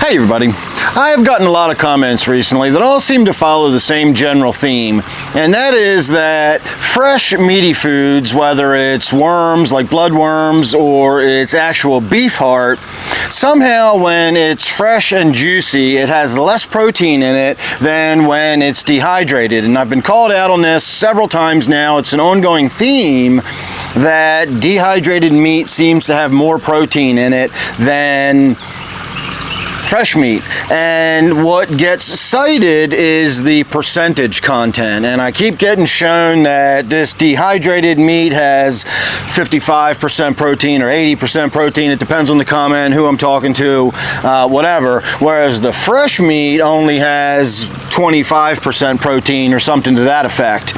Hey everybody, I have gotten a lot of comments recently that all seem to follow the same general theme, and that is that fresh meaty foods, whether it's worms like bloodworms or it's actual beef heart, somehow when it's fresh and juicy it has less protein in it than when it's dehydrated. And I've been called out on this several times now. It's an ongoing theme that dehydrated meat seems to have more protein in it than fresh meat, and what gets cited is the percentage content, and I keep getting shown that this dehydrated meat has 55% protein or 80% protein. It depends on the comment, who I'm talking to, whatever, whereas the fresh meat only has 25% protein or something to that effect.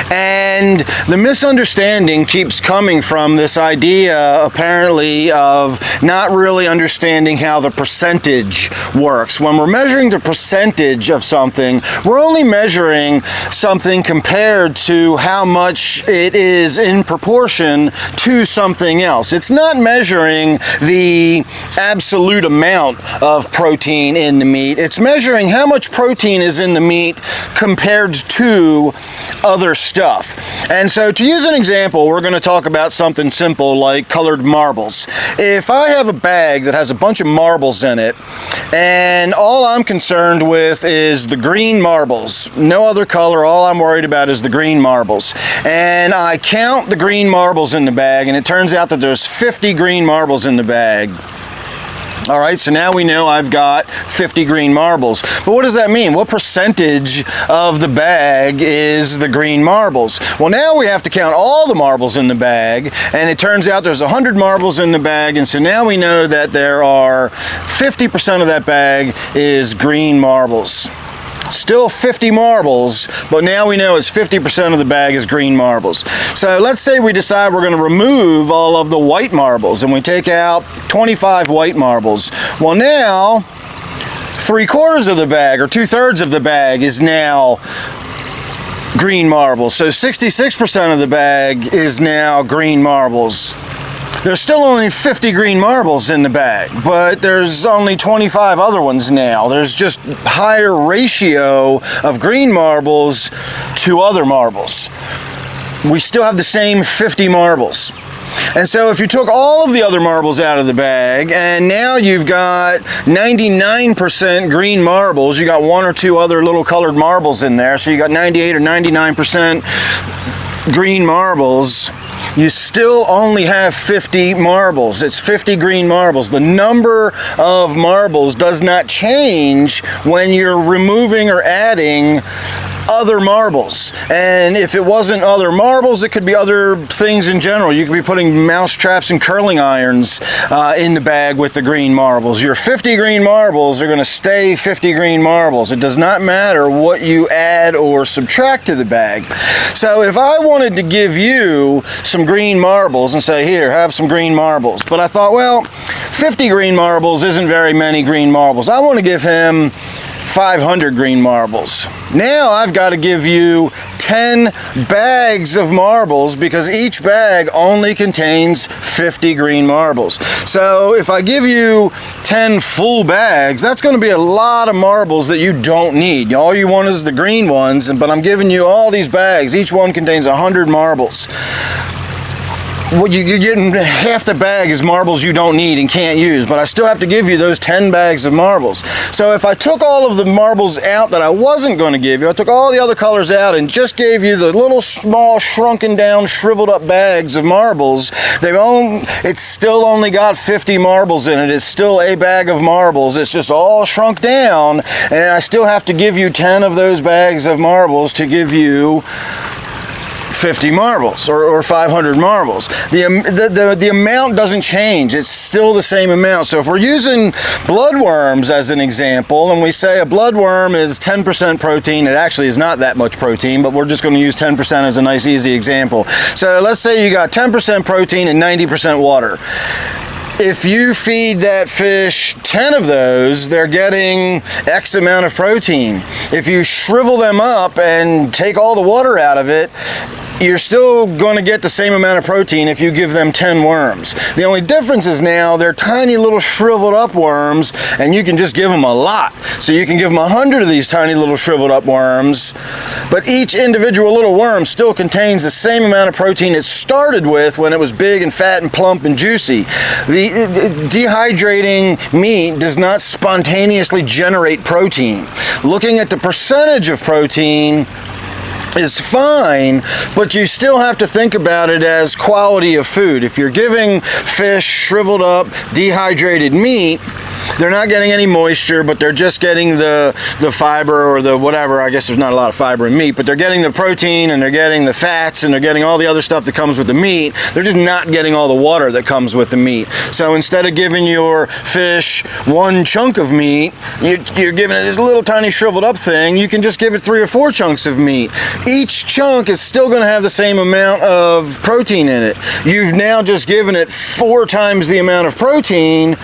And the misunderstanding keeps coming from this idea, apparently, of not really understanding how the percentage works. When we're measuring the percentage of something, we're only measuring something compared to how much it is in proportion to something else. It's not measuring the absolute amount of protein in the meat. It's measuring how much protein is in the meat compared to other stuff. And so, to use an example, we're going to talk about something simple like colored marbles. If I have a bag that has a bunch of marbles in it, and all I'm concerned with is the green marbles, no other color, all I'm worried about is the green marbles, and I count the green marbles in the bag, and it turns out that there's 50 green marbles in the bag. All right, so now we know I've got 50 green marbles. But what does that mean? What percentage of the bag is the green marbles? Well, now we have to count all the marbles in the bag, and it turns out there's 100 marbles in the bag, and so now we know that there are 50% of that bag is green marbles. Still 50 marbles, but now we know it's 50% of the bag is green marbles. So let's say we decide we're going to remove all of the white marbles, and we take out 25 white marbles. Well, now 3/4 of the bag, or 2/3 of the bag, is now green marbles. So 66% of the bag is now green marbles. There's still only 50 green marbles in the bag, but there's only 25 other ones now. There's just higher ratio of green marbles to other marbles. We still have the same 50 marbles. And so if you took all of the other marbles out of the bag, and now you've got 99% green marbles, you got one or two other little colored marbles in there, so you got 98 or 99% green marbles, you still only have 50 marbles. It's 50 green marbles. The number of marbles does not change when you're removing or adding other marbles. And if it wasn't other marbles, it could be other things in general. You could be putting mouse traps and curling irons in the bag with the green marbles. Your 50 green marbles are going to stay 50 green marbles. It does not matter what you add or subtract to the bag. So if I wanted to give you some green marbles and say, here, have some green marbles, but I thought, well, 50 green marbles isn't very many green marbles. I want to give him 500 green marbles. Now I've got to give you 10 bags of marbles, because each bag only contains 50 green marbles. So if I give you 10 full bags, that's going to be a lot of marbles that you don't need. All you want is the green ones, but I'm giving you all these bags. Each one contains 100 marbles. Well, you're getting half the bag is marbles you don't need and can't use, but I still have to give you those 10 bags of marbles. So if I took all of the marbles out that I wasn't going to give you, I took all the other colors out and just gave you the little small shrunken down shriveled up bags of marbles, it's still only got 50 marbles in it. It's still a bag of marbles. It's just all shrunk down, and I still have to give you 10 of those bags of marbles to give you 50 marbles or 500 marbles. The amount doesn't change. It's still the same amount. So if we're using bloodworms as an example, and we say a bloodworm is 10% protein, it actually is not that much protein, but we're just going to use 10% as a nice easy example. So let's say you got 10% protein and 90% water. If you feed that fish 10 of those, they're getting X amount of protein. If you shrivel them up and take all the water out of it, you're still going to get the same amount of protein if you give them 10 worms. The only difference is now they're tiny little shriveled up worms, and you can just give them a lot. So you can give them 100 of these tiny little shriveled up worms, but each individual little worm still contains the same amount of protein it started with when it was big and fat and plump and juicy. The dehydrating meat does not spontaneously generate protein. Looking at the percentage of protein is fine, but you still have to think about it as quality of food. If you're giving fish shriveled up, dehydrated meat, they're not getting any moisture, but they're just getting the fiber or the whatever. I guess there's not a lot of fiber in meat, but they're getting the protein and they're getting the fats and they're getting all the other stuff that comes with the meat. They're just not getting all the water that comes with the meat. So instead of giving your fish one chunk of meat, you're giving it this little tiny shriveled up thing. You can just give it 3 or 4 chunks of meat. Each chunk is still going to have the same amount of protein in it. You've now just given it 4 times the amount of protein,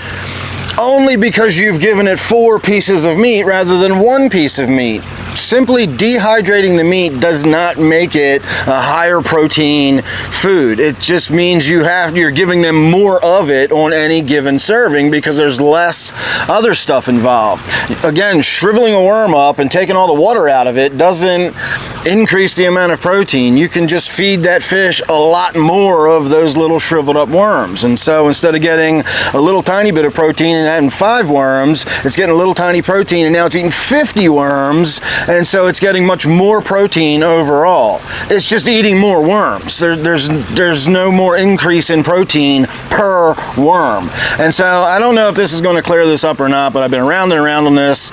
only because you've given it 4 pieces of meat rather than 1 piece of meat. Simply dehydrating the meat does not make it a higher protein food. It just means you're giving them more of it on any given serving because there's less other stuff involved. Again, shriveling a worm up and taking all the water out of it doesn't increase the amount of protein. You can just feed that fish a lot more of those little shriveled up worms. And so instead of getting a little tiny bit of protein and having 5 worms, it's getting a little tiny protein and now it's eating 50 worms. And so it's getting much more protein overall. It's just eating more worms. There's no more increase in protein per worm. And so I don't know if this is going to clear this up or not, but I've been around and around on this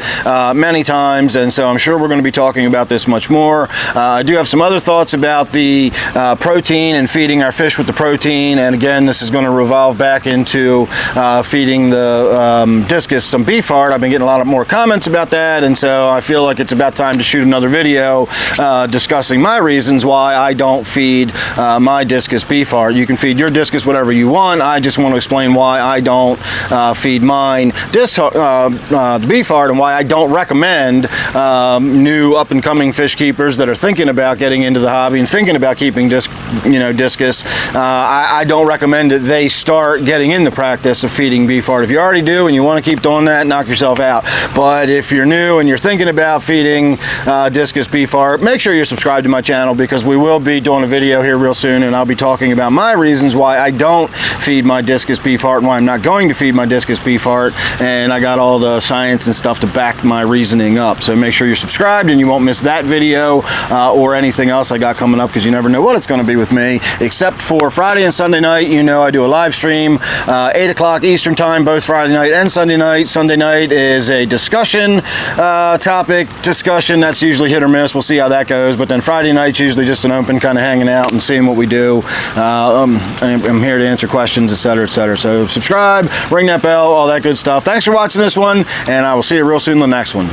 many times, and so I'm sure we're going to be talking about this much more. I do have some other thoughts about the protein and feeding our fish with the protein, and again, this is going to revolve back into feeding the discus some beef heart. I've been getting a lot more comments about that, and so I feel like it's about time to shoot another video discussing my reasons why I don't feed my discus beef heart. You can feed your discus whatever you want. I just want to explain why I don't feed mine the beef heart and why I don't recommend new up-and-coming fish keepers that are thinking about getting into the hobby and thinking about keeping discus. I don't recommend that they start getting in the practice of feeding beef heart. If you already do and you want to keep doing that, knock yourself out. But if you're new and you're thinking about feeding discus beef heart, make sure you're subscribed to my channel because we will be doing a video here real soon and I'll be talking about my reasons why I don't feed my discus beef heart and why I'm not going to feed my discus beef heart, and I got all the science and stuff to back my reasoning up. So make sure you're subscribed and you won't miss that video or anything else I got coming up, because you never know what it's going to be with me, except for Friday and Sunday night. You know I do a live stream 8 o'clock Eastern time both Friday night and Sunday night. Sunday night is a discussion topic discussion that's usually hit or miss. We'll see how that goes, but then Friday night's usually just an open kind of hanging out and seeing what we do. I'm here to answer questions, etc., etc. So subscribe, ring that bell, all that good stuff. Thanks for watching this one, and I will see you real soon in the next one.